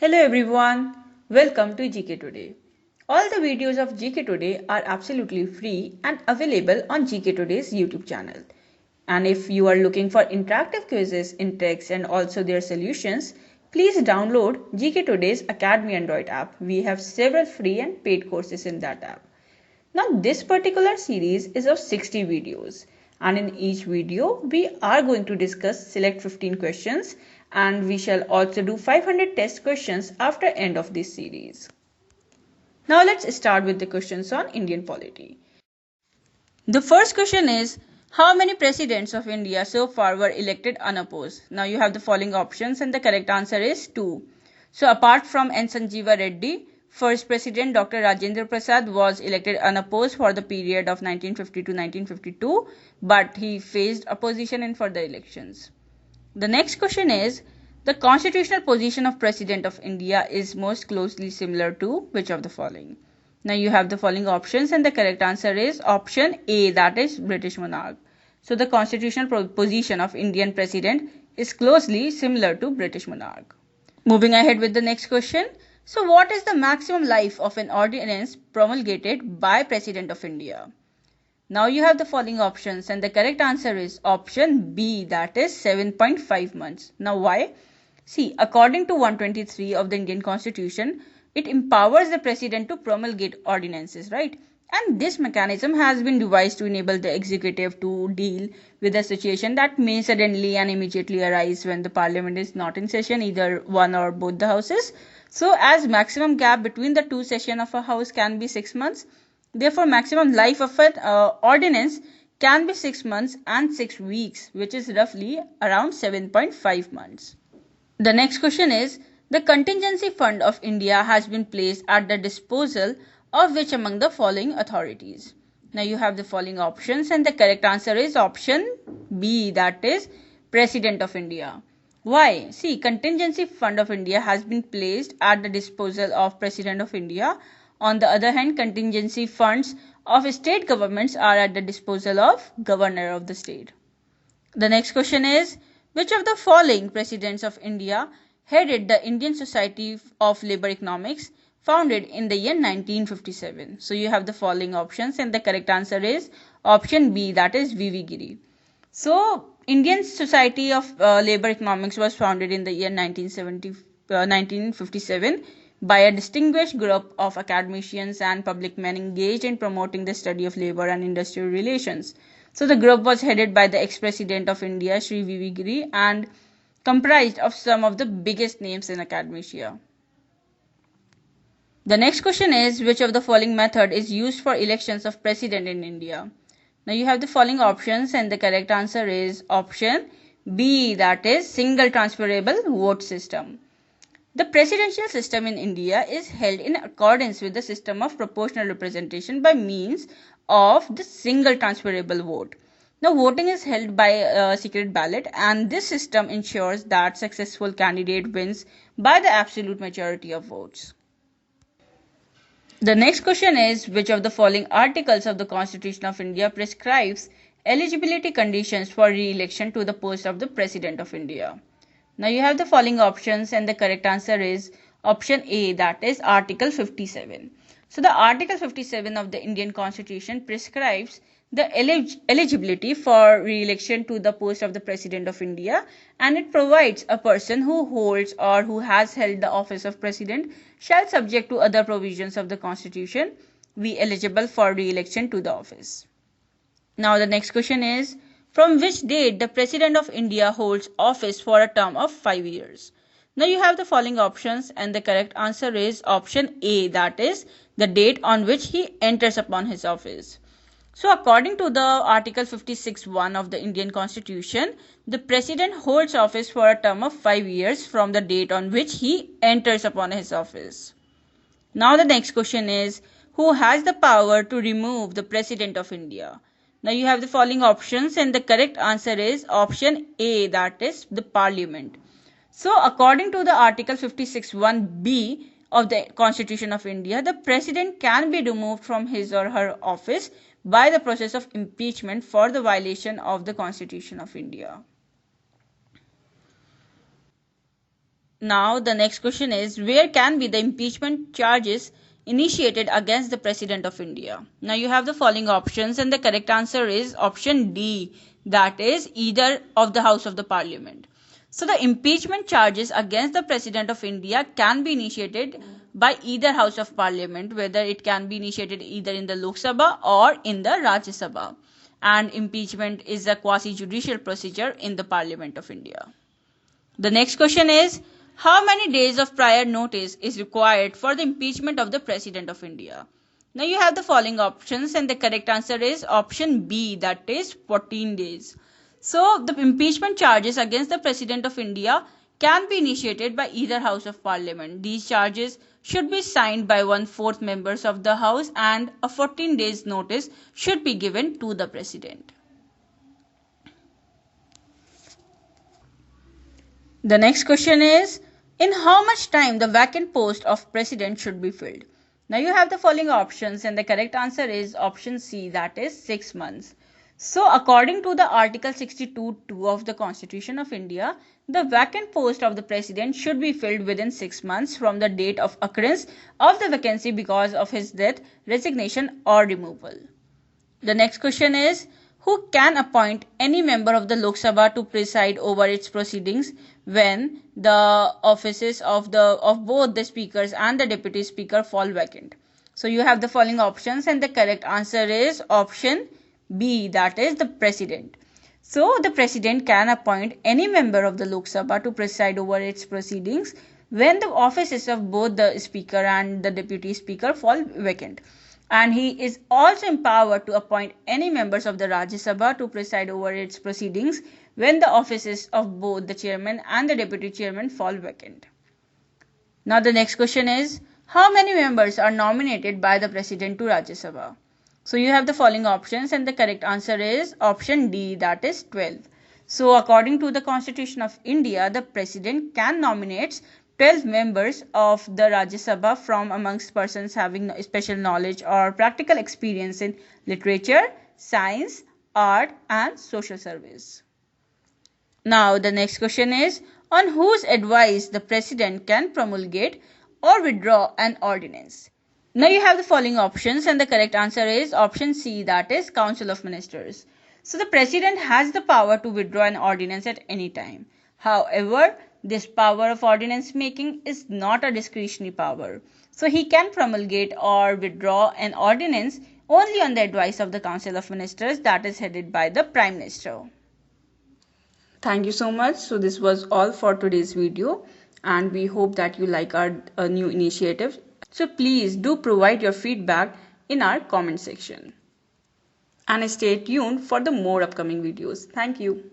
Hello everyone, welcome to GK Today. All the videos of GK Today are absolutely free and available on GK Today's YouTube channel. And if you are looking for interactive quizzes in text and also their solutions, please download GK Today's Academy Android app. We have several free and paid courses in that app. Now this particular series is of 60 videos and in each video we are going to discuss select 15 questions and we shall also do 500 test questions after end of this series. Now let's start with the questions on Indian polity. The first question is, how many presidents of India so far were elected unopposed? Now you have the following options and the correct answer is 2. So apart from N. Sanjeeva Reddy, first president Dr. Rajendra Prasad was elected unopposed for the period of 1950 to 1952, but he faced opposition in further elections. The next question is, the constitutional position of President of India is most closely similar to which of the following? Now you have the following options and the correct answer is option A, that is British monarch. So the constitutional position of Indian President is closely similar to British monarch. Moving ahead with the next question. So what is the maximum life of an ordinance promulgated by President of India? Now you have the following options and the correct answer is option B, that is 7.5 months. Now why? See, according to 123 of the Indian Constitution, it empowers the President to promulgate ordinances, right? And this mechanism has been devised to enable the executive to deal with a situation that may suddenly and immediately arise when the parliament is not in session, either one or both the houses. So as maximum gap between the two sessions of a house can be 6 months, therefore maximum life of an ordinance can be 6 months and 6 weeks, which is roughly around 7.5 months. The next question is, the contingency fund of India has been placed at the disposal of which among the following authorities? Now you have the following options and the correct answer is option B, that is President of India. Why? See, contingency fund of India has been placed at the disposal of President of India. On the other hand, contingency funds of state governments are at the disposal of governor of the state. The next question is, which of the following presidents of India headed the Indian Society of Labour Economics founded in the year 1957? So you have the following options and the correct answer is option B, that is V.V. Giri. So Indian Society of Labour Economics was founded in the year 1957 by a distinguished group of academicians and public men engaged in promoting the study of labour and industrial relations. So the group was headed by the ex-president of India, Sri V.V. Giri, and comprised of some of the biggest names in academia. The next question is, which of the following method is used for elections of president in India? Now you have the following options and the correct answer is option B, that is single transferable vote system. The presidential system in India is held in accordance with the system of proportional representation by means of the single transferable vote. Now voting is held by a secret ballot and this system ensures that successful candidate wins by the absolute majority of votes. The next question is, which of the following articles of the Constitution of India prescribes eligibility conditions for re-election to the post of the President of India? Now you have the following options and the correct answer is option A, that is Article 57. So the Article 57 of the Indian Constitution prescribes the eligibility for re-election to the post of the President of India, and it provides a person who holds or who has held the office of President shall, subject to other provisions of the Constitution, be eligible for re-election to the office. Now the next question is, from which date the President of India holds office for a term of 5 years? Now you have the following options and the correct answer is option A, that is the date on which he enters upon his office. So according to the Article 56(1) of the Indian Constitution, the President holds office for a term of 5 years from the date on which he enters upon his office. Now the next question is, who has the power to remove the President of India? Now you have the following options and the correct answer is option A, that is the Parliament. So according to the Article 56(1)(b) of the Constitution of India, the President can be removed from his or her office by the process of impeachment for the violation of the Constitution of India. Now the next question is, where can be the impeachment charges initiated against the President of India? Now you have the following options and the correct answer is option D, that is either of the House of the Parliament. So the impeachment charges against the President of India can be initiated by either House of Parliament, whether it can be initiated either in the Lok Sabha or in the Rajya Sabha. And impeachment is a quasi-judicial procedure in the Parliament of India. The next question is, how many days of prior notice is required for the impeachment of the President of India? Now you have the following options and the correct answer is option B, that is 14 days. So the impeachment charges against the President of India can be initiated by either House of Parliament. These charges should be signed by 1/4 members of the House and a 14 days notice should be given to the President. The next question is, in how much time the vacant post of President should be filled? Now you have the following options and the correct answer is option C, that is 6 months. So according to the Article 62(2) of the Constitution of India, the vacant post of the President should be filled within 6 months from the date of occurrence of the vacancy because of his death, resignation or removal. The next question is, who can appoint any member of the Lok Sabha to preside over its proceedings when the offices of both the speakers and the deputy speaker fall vacant? So you have the following options and the correct answer is option B, that is the President. So the President can appoint any member of the Lok Sabha to preside over its proceedings when the offices of both the speaker and the deputy speaker fall vacant. And he is also empowered to appoint any members of the Rajya Sabha to preside over its proceedings when the offices of both the chairman and the deputy chairman fall vacant. Now the next question is, how many members are nominated by the President to Rajya Sabha? So you have the following options and the correct answer is option D, that is 12. So according to the Constitution of India, the President can nominate 12 members of the Rajya Sabha from amongst persons having special knowledge or practical experience in literature, science, art and social service. Now the next question is, on whose advice the President can promulgate or withdraw an ordinance? Now you have the following options and the correct answer is option C, that is Council of Ministers. So the President has the power to withdraw an ordinance at any time. However, this power of ordinance making is not a discretionary power. So he can promulgate or withdraw an ordinance only on the advice of the Council of Ministers, that is headed by the Prime Minister. Thank you so much. So this was all for today's video and we hope that you like our new initiative. So please do provide your feedback in our comment section. And stay tuned for the more upcoming videos. Thank you.